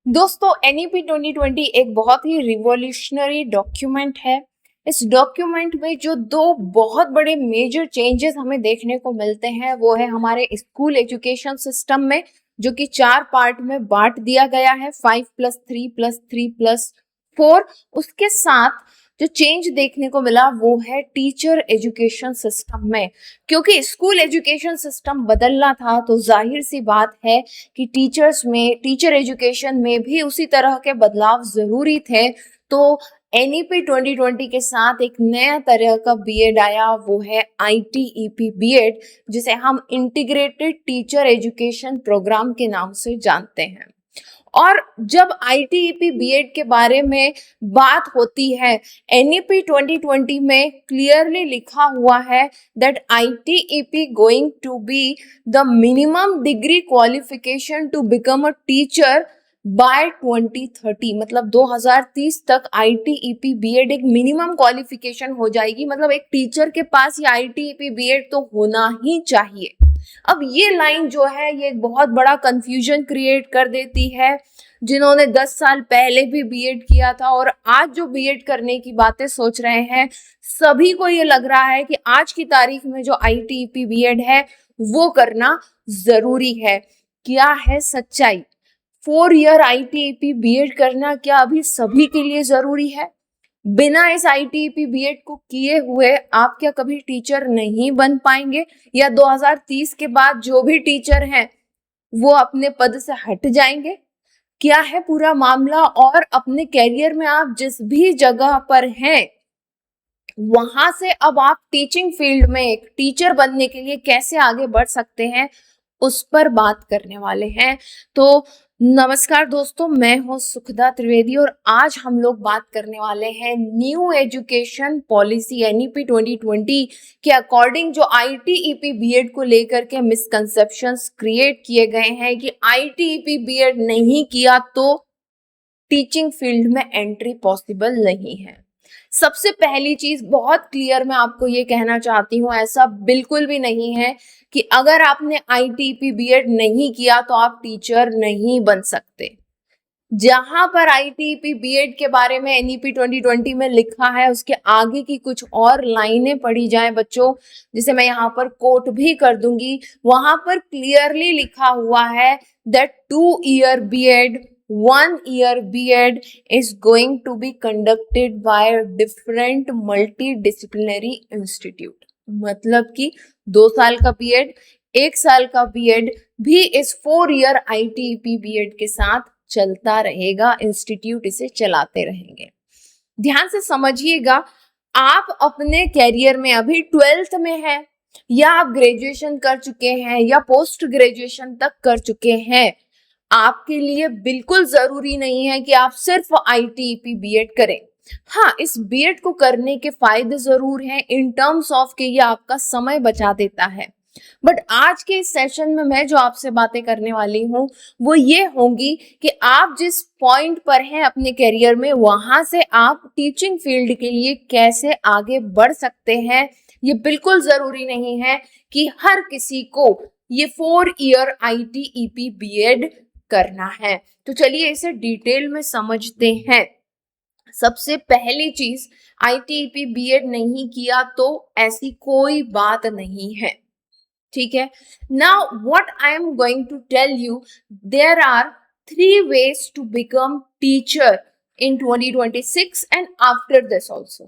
दोस्तों एनईपी 2020 एक बहुत ही रिवॉल्यूशनरी डॉक्यूमेंट है। इस डॉक्यूमेंट में जो दो बहुत बड़े मेजर चेंजेस हमें देखने को मिलते हैं वो है हमारे स्कूल एजुकेशन सिस्टम में, जो कि 4 पार्ट में बांट दिया गया है, 5+3+3+4। उसके साथ जो चेंज देखने को मिला वो है टीचर एजुकेशन सिस्टम में। क्योंकि स्कूल एजुकेशन सिस्टम बदलना था तो जाहिर सी बात है कि टीचर एजुकेशन में भी उसी तरह के बदलाव जरूरी थे। तो एनईपी 2020 के साथ एक नया तरह का बीएड आया, वो है आईटीईपी बीएड, जिसे हम इंटीग्रेटेड टीचर एजुकेशन प्रोग्राम के नाम से जानते हैं। और जब आईटीईपी बीएड के बारे में बात होती है, एनईपी 2020 में क्लियरली लिखा हुआ है that ITEP going to be the minimum degree qualification to become a teacher by 2030। मतलब 2030 तक आईटीईपी बीएड एक मिनिमम क्वालिफिकेशन हो जाएगी। मतलब एक टीचर के पास ये आईटीईपी बीएड तो होना ही चाहिए। अब ये लाइन जो है ये एक बहुत बड़ा कंफ्यूजन क्रिएट कर देती है। जिन्होंने 10 साल पहले भी बीएड किया था और आज जो बीएड करने की बातें सोच रहे हैं, सभी को ये लग रहा है कि आज की तारीख में जो आईटीईपी बीएड है वो करना जरूरी है। क्या है सच्चाई? 4 ईयर आईटीईपी बीएड करना क्या अभी सभी के लिए जरूरी है? बिना इस आईटीईपी बीएड को किए हुए आप क्या कभी टीचर नहीं बन पाएंगे? या 2030 के बाद जो भी टीचर हैं वो अपने पद से हट जाएंगे? क्या है पूरा मामला? और अपने कैरियर में आप जिस भी जगह पर हैं वहां से अब आप टीचिंग फील्ड में एक टीचर बनने के लिए कैसे आगे बढ़ सकते हैं, उस पर बात करने वाले हैं। तो नमस्कार दोस्तों, मैं हूं सुखदा त्रिवेदी और आज हम लोग बात करने वाले हैं न्यू एजुकेशन पॉलिसी एनईपी 2020 के अकॉर्डिंग जो आईटीईपी बीएड को लेकर के मिसकंसेप्शंस क्रिएट किए गए हैं कि आईटीईपी बीएड नहीं किया तो टीचिंग फील्ड में एंट्री पॉसिबल नहीं है। सबसे पहली चीज बहुत क्लियर मैं आपको ये कहना चाहती हूँ, ऐसा बिल्कुल भी नहीं है कि अगर आपने आईटीईपी बीएड नहीं किया तो आप टीचर नहीं बन सकते। जहां पर आईटीईपी बीएड के बारे में एनईपी 2020 में लिखा है उसके आगे की कुछ और लाइनें पढ़ी जाएं बच्चों, जिसे मैं यहाँ पर कोट भी कर दूंगी। वहां पर क्लियरली लिखा हुआ है that 2 year BEd 1 year BEd is going to be conducted by a different multidisciplinary institute। मतलब कि 2 साल का बीएड, 1 साल का बीएड भी इस 4 year आईटीईपी बीएड के साथ चलता रहेगा। इंस्टीट्यूट इसे चलाते रहेंगे। ध्यान से समझिएगा, आप अपने कैरियर में अभी 12th में है या आप ग्रेजुएशन कर चुके हैं या पोस्ट ग्रेजुएशन तक कर चुके हैं, आपके लिए बिल्कुल जरूरी नहीं है कि आप सिर्फ आईटीईपी बीएड करें। हाँ, इस बीएड को करने के फायदे जरूर हैं इन टर्म्स ऑफ के ये आपका समय बचा देता है। बट आज के इस सेशन में मैं जो आपसे बातें करने वाली हूँ वो ये होंगी कि आप जिस पॉइंट पर हैं अपने करियर में वहां से आप टीचिंग फील्ड के लिए कैसे आगे बढ़ सकते हैं। ये बिल्कुल जरूरी नहीं है कि हर किसी को ये 4 ईयर आईटीईपी बीएड करना है। तो चलिए इसे डिटेल में समझते हैं। सबसे पहली चीज, आईटीईपी बीएड नहीं किया तो ऐसी कोई बात नहीं है, ठीक है। Now what I am going to tell you, there are 3 ways to become teacher in 2026 and after this also,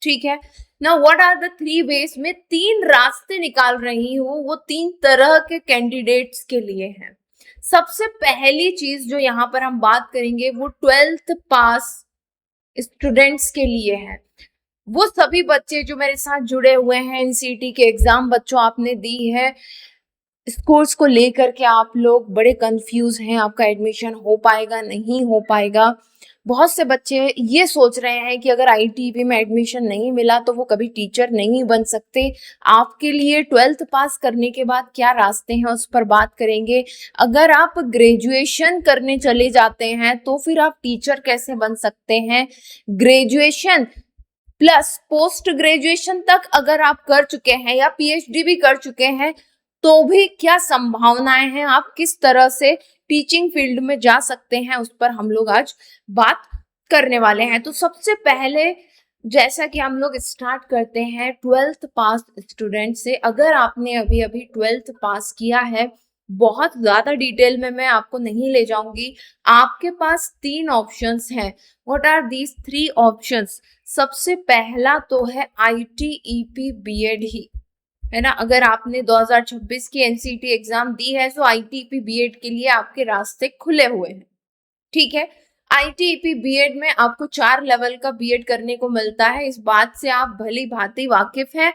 ठीक है। Now what are the 3 ways? में 3 रास्ते निकाल रही हूँ, वो 3 तरह के कैंडिडेट्स के लिए हैं। सबसे पहली चीज जो यहाँ पर हम बात करेंगे वो 12th पास स्टूडेंट्स के लिए है। वो सभी बच्चे जो मेरे साथ जुड़े हुए हैं, एनसीईटी के एग्जाम बच्चों आपने दी है, स्कूल्स को लेकर के आप लोग बड़े कंफ्यूज हैं, आपका एडमिशन हो पाएगा नहीं हो पाएगा। बहुत से बच्चे ये सोच रहे हैं कि अगर आईटीईपी में एडमिशन नहीं मिला तो वो कभी टीचर नहीं बन सकते। आपके लिए 12th पास करने के बाद क्या रास्ते हैं उस पर बात करेंगे। अगर आप ग्रेजुएशन करने चले जाते हैं तो फिर आप टीचर कैसे बन सकते हैं। ग्रेजुएशन प्लस पोस्ट ग्रेजुएशन तक अगर आप कर चुके हैं या पीएचडी भी कर चुके हैं तो भी क्या संभावनाएं हैं, आप किस तरह से टीचिंग फील्ड में जा सकते हैं, उस पर हम लोग आज बात करने वाले हैं। तो सबसे पहले जैसा कि हम लोग स्टार्ट करते हैं 12th पास स्टूडेंट से। अगर आपने अभी अभी 12th पास किया है, बहुत ज्यादा डिटेल में मैं आपको नहीं ले जाऊंगी, आपके पास 3 ऑप्शंस हैं। What are these 3 options? सबसे पहला तो है ITEP बीएड ही, है ना। अगर आपने 2026 की एनसीटी एग्जाम दी है तो ITEP बीएड के लिए आपके रास्ते खुले हुए हैं, ठीक है। ITEP बीएड में आपको 4 लेवल का बीएड करने को मिलता है, इस बात से आप भली भांति वाकिफ हैं,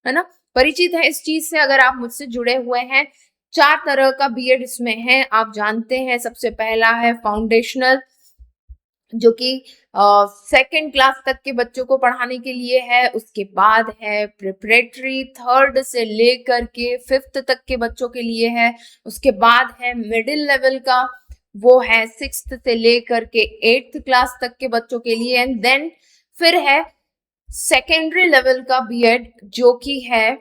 है ना, परिचित है इस चीज से। अगर आप मुझसे जुड़े हुए हैं, 4 तरह का बीएड इसमें है, आप जानते हैं। सबसे पहला है फाउंडेशनल, जो कि सेकेंड क्लास तक के बच्चों को पढ़ाने के लिए है। उसके बाद है प्रिपरेटरी, 3rd से लेकर के 5th तक के बच्चों के लिए है। उसके बाद है मिडिल लेवल का, वो है 6th से लेकर के 8th क्लास तक के बच्चों के लिए। एंड देन फिर है सेकेंडरी लेवल का बीएड, जो कि है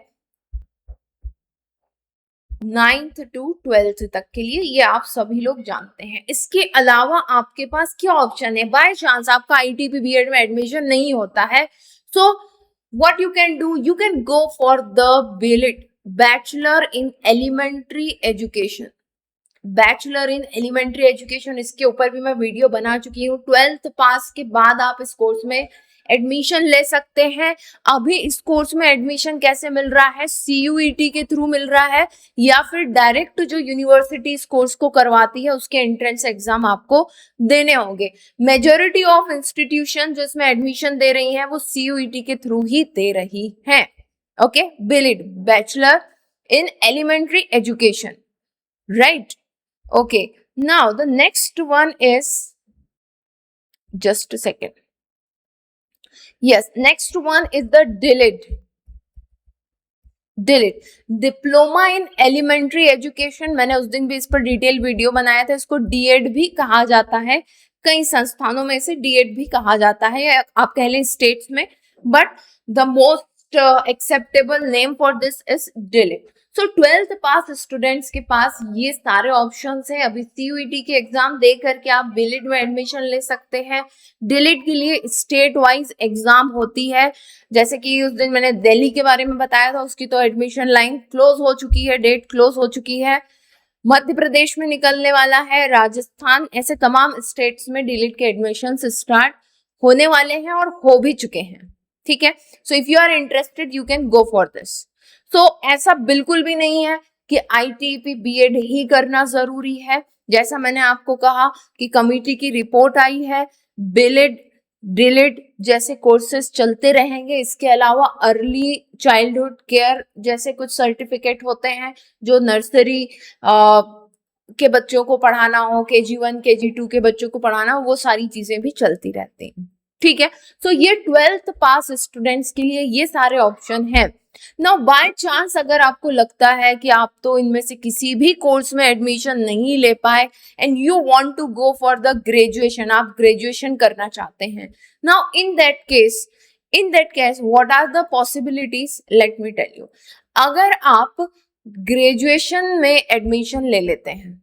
9th to 12th तक के लिए, ये आप सभी लोग जानते हैं। इसके अलावा आपके पास क्या ऑप्शन है? बाय चांस आपका ITEP बीएड में एडमिशन नहीं होता है, so what you can do, you can go for the BELIT, bachelor in elementary education. Bachelor in elementary education, इसके ऊपर भी मैं वीडियो बना चुकी हूँ। 12th पास के बाद आप इस कोर्स में एडमिशन ले सकते हैं। अभी इस कोर्स में एडमिशन कैसे मिल रहा है? CUET के थ्रू मिल रहा है, या फिर डायरेक्ट जो यूनिवर्सिटी इस कोर्स को करवाती है उसके एंट्रेंस एग्जाम आपको देने होंगे। मेजोरिटी ऑफ इंस्टीट्यूशन जो इसमें एडमिशन दे रही हैं वो CUET के थ्रू ही दे रही हैं। Okay, BELIT, bachelor in elementary education, right. Okay, now the next one is, just a second. Yes, next one is the DILIT. DILIT, diploma in elementary education. मैंने उस दिन भी इस पर डिटेल वीडियो बनाया था। इसको DED भी कहा जाता है, कई संस्थानों में से DED भी कहा जाता है, आप कह लें स्टेट्स में, but the most acceptable name for this is DILIT। So 12th pass students के पास ये सारे ऑप्शंस हैं। अभी CUET के एग्जाम दे करके आप BELIT में एडमिशन ले सकते हैं। DILIT के लिए स्टेट वाइज एग्जाम होती है, जैसे कि उस दिन मैंने दिल्ली के बारे में बताया था, उसकी तो एडमिशन लाइन क्लोज हो चुकी है, डेट क्लोज हो चुकी है। मध्य प्रदेश में निकलने वाला है, राजस्थान, ऐसे तमाम स्टेट्स में DILIT के एडमिशन स्टार्ट होने वाले हैं और हो भी चुके हैं, ठीक है। So if you are interested you can go for this. So ऐसा बिल्कुल भी नहीं है कि ITEP बीएड ही करना जरूरी है। जैसा मैंने आपको कहा कि कमिटी की रिपोर्ट आई है, BELIT, DILIT जैसे कोर्सेज चलते रहेंगे। इसके अलावा अर्ली चाइल्डहुड केयर जैसे कुछ सर्टिफिकेट होते हैं, जो नर्सरी के बच्चों को पढ़ाना हो, KG1 KG2 के बच्चों को पढ़ाना हो, वो सारी चीजें भी चलती रहती हैं, ठीक है। सो ये 12th पास स्टूडेंट्स के लिए ये सारे ऑप्शन हैं। नाउ बाय चांस अगर आपको लगता है कि आप तो इनमें से किसी भी कोर्स में एडमिशन नहीं ले पाए and you want to go for the graduation, आप ग्रेजुएशन करना चाहते हैं, now in that case what are the possibilities, let me tell you. अगर आप ग्रेजुएशन में एडमिशन ले लेते हैं,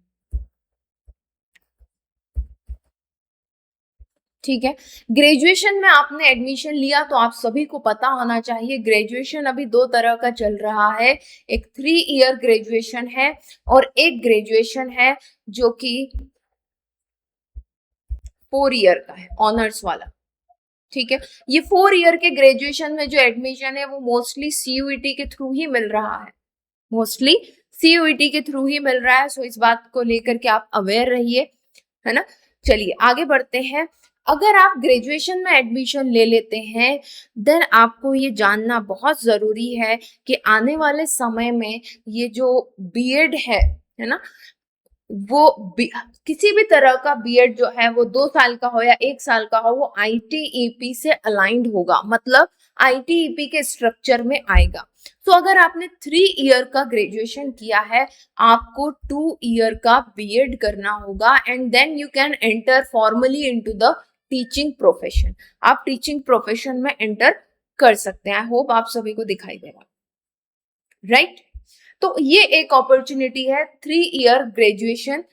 ठीक है, ग्रेजुएशन में आपने एडमिशन लिया, तो आप सभी को पता होना चाहिए ग्रेजुएशन अभी 2 तरह का चल रहा है। एक 3 ईयर ग्रेजुएशन है और एक ग्रेजुएशन है जो कि 4 ईयर का है, ऑनर्स वाला, ठीक है। ये 4 ईयर के ग्रेजुएशन में जो एडमिशन है वो मोस्टली CUET के थ्रू ही मिल रहा है, मोस्टली CUET के थ्रू ही मिल रहा है। सो इस बात को लेकर के आप अवेयर रहिए, है ना। चलिए आगे बढ़ते हैं। अगर आप ग्रेजुएशन में एडमिशन ले लेते हैं, देन आपको ये जानना बहुत जरूरी है कि आने वाले समय में ये जो बीएड है ना, वो किसी भी तरह का बीएड जो है वो 2 साल का हो या 1 साल का हो, वो ITEP से अलाइंड होगा, मतलब ITEP के स्ट्रक्चर में आएगा। तो अगर आपने 3 ईयर का ग्रेजुएशन किया है, आपको 2 ईयर का बीएड करना होगा and then you can enter formally into the teaching profession. आप टीचिंग प्रोफेशन में एंटर कर सकते हैं। आई होप आप सभी को दिखाई दे रहा, राइट। तो ये एक अपॉर्चुनिटी है 3 ईयर ग्रेजुएशन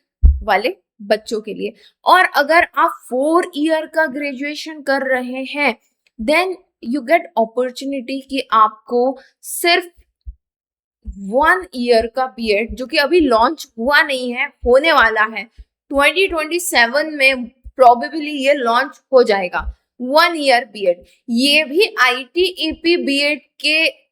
वाले बच्चों के लिए। और अगर आप 4 ईयर का ग्रेजुएशन कर रहे हैं देन यू गेट अपॉर्चुनिटी कि आपको सिर्फ 1 ईयर का बीएड, जो कि अभी लॉन्च हुआ नहीं है, होने वाला है 2027 में प्रोबेबली ये लॉन्च हो जाएगा। 1 ईयर बीएड, ये भी आईटीईपी बीएड के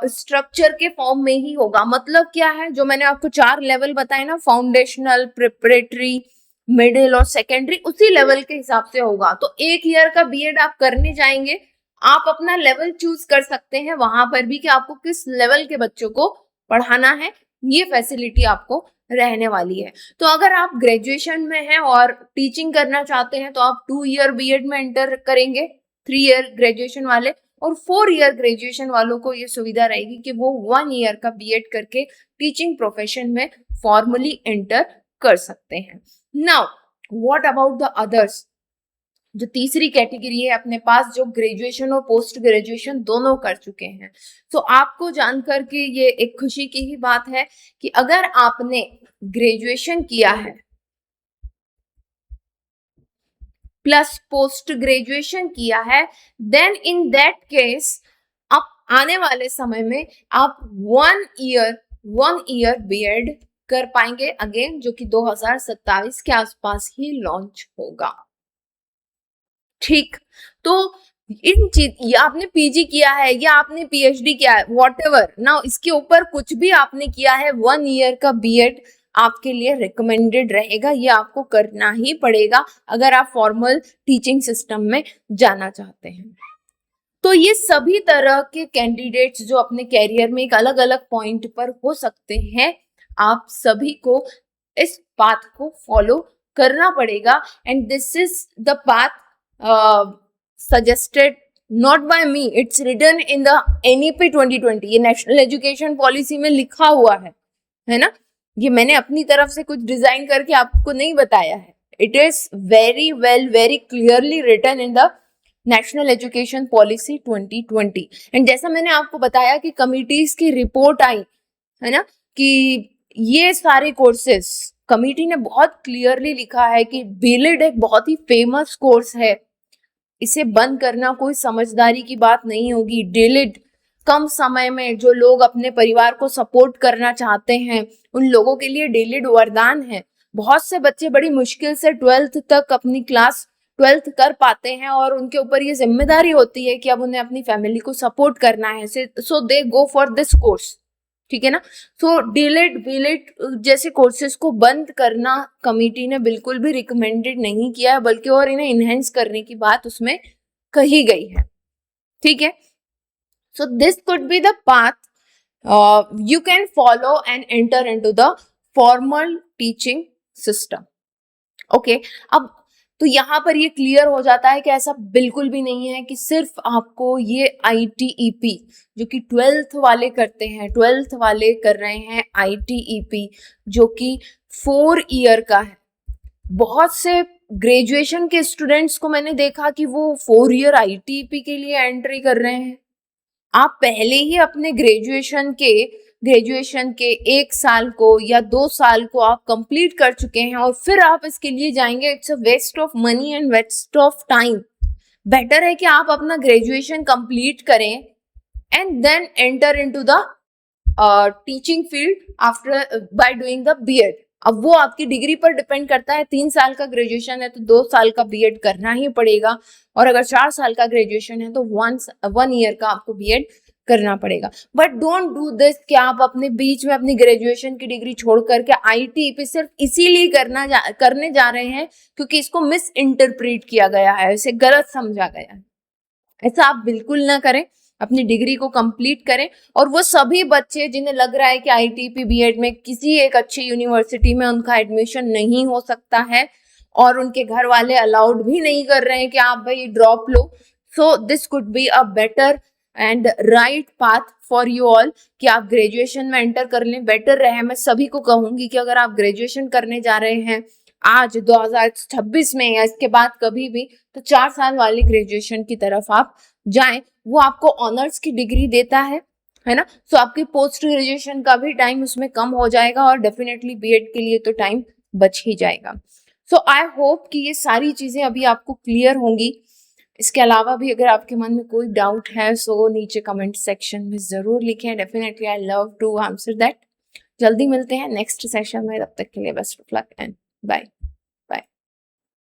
स्ट्रक्चर के फॉर्म में ही होगा। मतलब क्या है, जो मैंने आपको 4 लेवल बताए ना, फाउंडेशनल, प्रिपरेटरी, मिडिल और सेकेंडरी, उसी लेवल के हिसाब से होगा। तो 1 ईयर का बीएड आप करने जाएंगे, आप अपना लेवल चूज कर सकते हैं वहां पर भी कि आपको किस लेवल के बच्चों को पढ़ाना है, ये फैसिलिटी आपको रहने वाली है। तो अगर आप ग्रेजुएशन में हैं और टीचिंग करना चाहते हैं तो आप 2 ईयर बीएड में एंटर करेंगे, 3 ईयर ग्रेजुएशन वाले, और 4 ईयर ग्रेजुएशन वालों को ये सुविधा रहेगी कि वो 1 ईयर का बीएड करके टीचिंग प्रोफेशन में फॉर्मली एंटर कर सकते हैं। Now what about the others, जो तीसरी कैटेगरी है अपने पास, जो ग्रेजुएशन और पोस्ट ग्रेजुएशन दोनों कर चुके हैं। तो आपको जानकर के ये एक खुशी की ही बात है कि अगर आपने ग्रेजुएशन किया है प्लस पोस्ट ग्रेजुएशन किया है, देन इन दैट केस आप आने वाले समय में आप 1 ईयर बीएड कर पाएंगे अगेन, जो कि 2027 के आसपास ही लॉन्च होगा। ठीक, तो इन चीज, या आपने पीजी किया है या आपने पीएचडी किया है, व्हाटएवर ना, इसके ऊपर कुछ भी आपने किया है, 1 ईयर का बीएड आपके लिए रिकमेंडेड रहेगा। ये आपको करना ही पड़ेगा अगर आप फॉर्मल टीचिंग सिस्टम में जाना चाहते हैं। तो ये सभी तरह के कैंडिडेट्स जो अपने कैरियर में एक अलग अलग पॉइंट पर हो सकते हैं, आप सभी को इस पाथ को फॉलो करना पड़ेगा। And this is the path suggested not by me, it's written in the NEP 2020, ये नेशनल एजुकेशन पॉलिसी में लिखा हुआ है ना। ये मैंने अपनी तरफ से कुछ डिजाइन करके आपको नहीं बताया है, it is very well, very clearly written in the national education policy 2020। And जैसा मैंने आपको बताया कि कमिटीज की रिपोर्ट आई है ना, कि ये सारे कोर्सेस, कमिटी ने बहुत क्लियरली लिखा है कि बीलिड एक बहुत ही फेमस कोर्स है, इसे बंद करना कोई समझदारी की बात नहीं होगी। डीलिड कम समय में जो लोग अपने परिवार को सपोर्ट करना चाहते हैं उन लोगों के लिए डीलिड वरदान है। बहुत से बच्चे बड़ी मुश्किल से 12th तक अपनी क्लास 12th कर पाते हैं और उनके ऊपर ये जिम्मेदारी होती है कि अब उन्हें अपनी फैमिली को सपोर्ट करना है, सो दे गो फॉर दिस कोर्स, ठीक है ना। सो डीलिड बीलिड जैसे कोर्सेज को बंद करना कमिटी ने बिल्कुल भी रिकमेंडेड नहीं किया है, बल्कि और इन्हें इनहेंस करने की बात उसमें कही गई है, ठीक है। So this could be the path you can follow and enter into the formal teaching system. Okay, अब तो यहाँ पर ये क्लियर हो जाता है कि ऐसा बिल्कुल भी नहीं है कि सिर्फ आपको ये आईटीईपी, जो कि 12th वाले करते हैं, 12th वाले कर रहे हैं आईटीईपी, जो कि 4 ईयर का है। बहुत से ग्रेजुएशन के स्टूडेंट्स को मैंने देखा कि वो 4 ईयर आईटीईपी के लिए एंट्री कर रहे हैं। आप पहले ही अपने ग्रेजुएशन के 1 साल को या 2 साल को आप कंप्लीट कर चुके हैं और फिर आप इसके लिए जाएंगे, it's a waste of money and waste of time. Better है कि आप अपना ग्रेजुएशन कंप्लीट करें and then enter into the teaching field after by doing the BEd. अब वो आपकी डिग्री पर डिपेंड करता है, 3 साल का ग्रेजुएशन है तो 2 साल का बीएड करना ही पड़ेगा, और अगर 4 साल का ग्रेजुएशन है तो 1 ईयर का आपको बीएड करना पड़ेगा। बट डोंट डू दिस कि आप अपने बीच में अपनी ग्रेजुएशन की डिग्री छोड़ करके आईटीईपी सिर्फ इसीलिए करने जा रहे हैं क्योंकि इसको मिस इंटरप्रेट किया गया है, इसे गलत समझा गया है। ऐसा आप बिल्कुल ना करें, अपनी डिग्री को कंप्लीट करें। और वो सभी बच्चे जिन्हें लग रहा है कि आईटीईपी बीएड में किसी एक अच्छी यूनिवर्सिटी में उनका एडमिशन नहीं हो सकता है और उनके घर वाले अलाउड भी नहीं कर रहे हैं कि आप भाई drop low, so this could be a better and right path for you all कि आप ग्रेजुएशन में एंटर कर लें, बेटर रहे। मैं सभी को कहूंगी कि अगर आप ग्रेजुएशन करने जा रहे हैं आज 2026 में या इसके बाद कभी भी, तो 4 साल वाली ग्रेजुएशन की तरफ आप जाएं। वो आपको ऑनर्स की डिग्री देता है, है ना। सो आपकी पोस्ट ग्रेजुएशन का भी टाइम उसमें कम हो जाएगा और डेफिनेटली बीएड के लिए तो टाइम बच ही जाएगा। सो आई होप कि ये सारी चीजें अभी आपको क्लियर होंगी। इसके अलावा भी अगर आपके मन में कोई डाउट है सो नीचे कमेंट सेक्शन में जरूर लिखें, definitely I love to answer that. जल्दी मिलते हैं नेक्स्ट सेशन में, तब तक के लिए best of luck and bye.